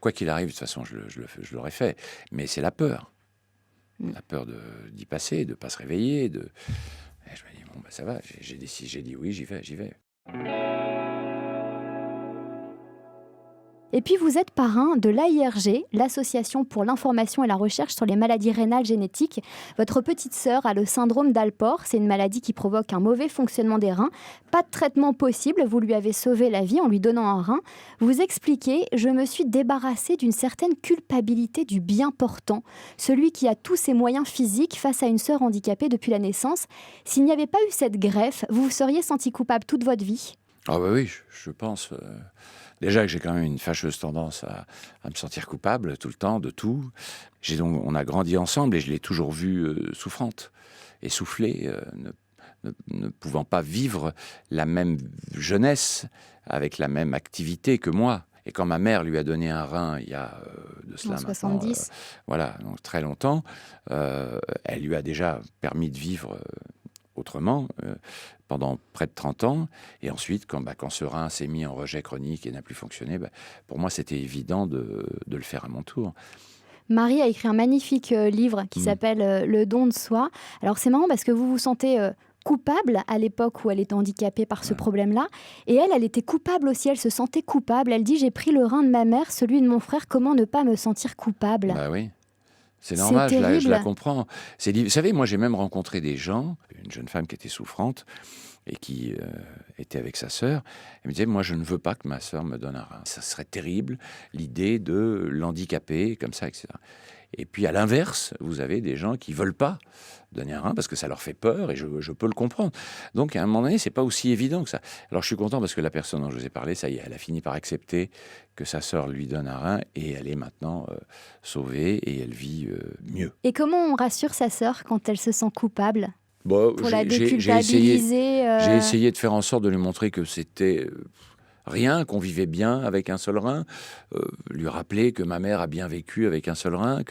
Quoi qu'il arrive, de toute façon, je l'aurais fait. Mais c'est la peur. La peur d'y passer, de ne pas se réveiller. Et je me dis, bon, ça va, j'ai dit oui, j'y vais. Et puis vous êtes parrain de l'AIRG, l'Association pour l'information et la recherche sur les maladies rénales génétiques. Votre petite sœur a le syndrome d'Alport, c'est une maladie qui provoque un mauvais fonctionnement des reins. Pas de traitement possible, vous lui avez sauvé la vie en lui donnant un rein. Vous expliquez, je me suis débarrassée d'une certaine culpabilité du bien portant, celui qui a tous ses moyens physiques face à une sœur handicapée depuis la naissance. S'il n'y avait pas eu cette greffe, vous vous seriez senti coupable toute votre vie ? Ah bah oui, je pense... Déjà que j'ai quand même une fâcheuse tendance à me sentir coupable tout le temps, de tout. On a grandi ensemble et je l'ai toujours vue souffrante, essoufflée, ne pouvant pas vivre la même jeunesse avec la même activité que moi. Et quand ma mère lui a donné un rein il y a de cela en maintenant, 70. voilà, donc très longtemps, elle lui a déjà permis de vivre autrement pendant près de 30 ans. Et ensuite, quand ce rein s'est mis en rejet chronique et n'a plus fonctionné, pour moi, c'était évident de le faire à mon tour. Marie a écrit un magnifique livre qui s'appelle Le don de soi. Alors c'est marrant parce que vous vous sentez coupable à l'époque où elle était handicapée par ce problème-là. Et elle était coupable aussi, elle se sentait coupable. Elle dit « J'ai pris le rein de ma mère, celui de mon frère, comment ne pas me sentir coupable ?» Bah oui. C'est normal, je la comprends. Vous savez, moi j'ai même rencontré des gens, une jeune femme qui était souffrante et qui était avec sa sœur. Elle me disait, moi je ne veux pas que ma sœur me donne un rein. Ça serait terrible, l'idée de l'handicaper comme ça, etc. Et puis à l'inverse, vous avez des gens qui ne veulent pas donner un rein parce que ça leur fait peur et je peux le comprendre. Donc à un moment donné, c'est pas aussi évident que ça. Alors je suis content parce que la personne dont je vous ai parlé, ça y est, elle a fini par accepter que sa sœur lui donne un rein et elle est maintenant sauvée et elle vit mieux. Et comment on rassure sa sœur quand elle se sent coupable ? Bon, pour la déculpabiliser j'ai essayé de faire en sorte de lui montrer que c'était rien, qu'on vivait bien avec un seul rein, lui rappeler que ma mère a bien vécu avec un seul rein.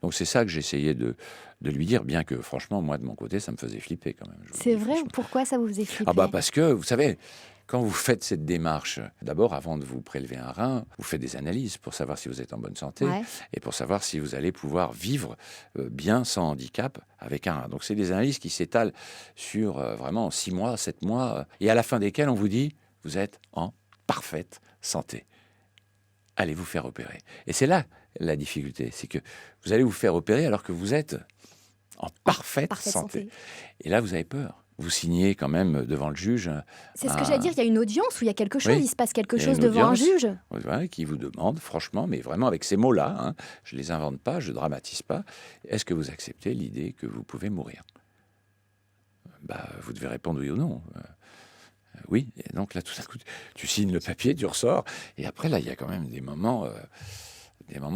Donc c'est ça que j'essayais de lui dire, bien que franchement, moi de mon côté, ça me faisait flipper quand même. C'est vrai, pourquoi ça vous faisait flipper ? Parce que, vous savez, quand vous faites cette démarche, d'abord, avant de vous prélever un rein, vous faites des analyses pour savoir si vous êtes en bonne santé et pour savoir si vous allez pouvoir vivre bien sans handicap avec un rein. Donc, c'est des analyses qui s'étalent sur vraiment 6 mois, 7 mois, et à la fin desquelles on vous dit, vous êtes en parfaite santé. Allez vous faire opérer. Et c'est là la difficulté, c'est que vous allez vous faire opérer alors que vous êtes en parfaite santé. Et là, vous avez peur. Vous signez quand même devant le juge. C'est ce que j'allais dire, il y a une audience où il y a quelque chose, il se passe quelque chose devant un juge. Voilà, qui vous demande, franchement, mais vraiment avec ces mots-là, je ne les invente pas, je ne dramatise pas, est-ce que vous acceptez l'idée que vous pouvez mourir ? Vous devez répondre oui ou non. Oui, et donc là, tout à coup, tu signes le papier, tu ressors, et après, là, il y a quand même des moments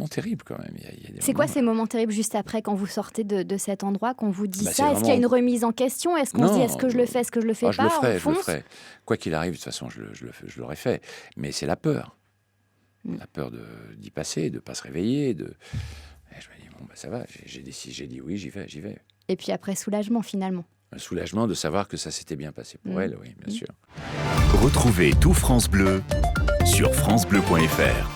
terribles quand même. C'est quoi ces moments terribles juste après, quand vous sortez de cet endroit, qu'on vous dit ça ? Est-ce qu'il y a une remise en question ? Est-ce qu'on se dit, est-ce que je le fais, est-ce que je le fais pas ? Je le ferai. Quoi qu'il arrive, de toute façon, je l'aurais fait. Mais c'est la peur. La peur d'y passer, de ne pas se réveiller. Et je me dis, bon, ça va, j'ai dit oui, j'y vais. Et puis après, soulagement finalement. Un soulagement de savoir que ça s'était bien passé pour elle, oui, bien sûr. Retrouvez tout France Bleu sur francebleu.fr.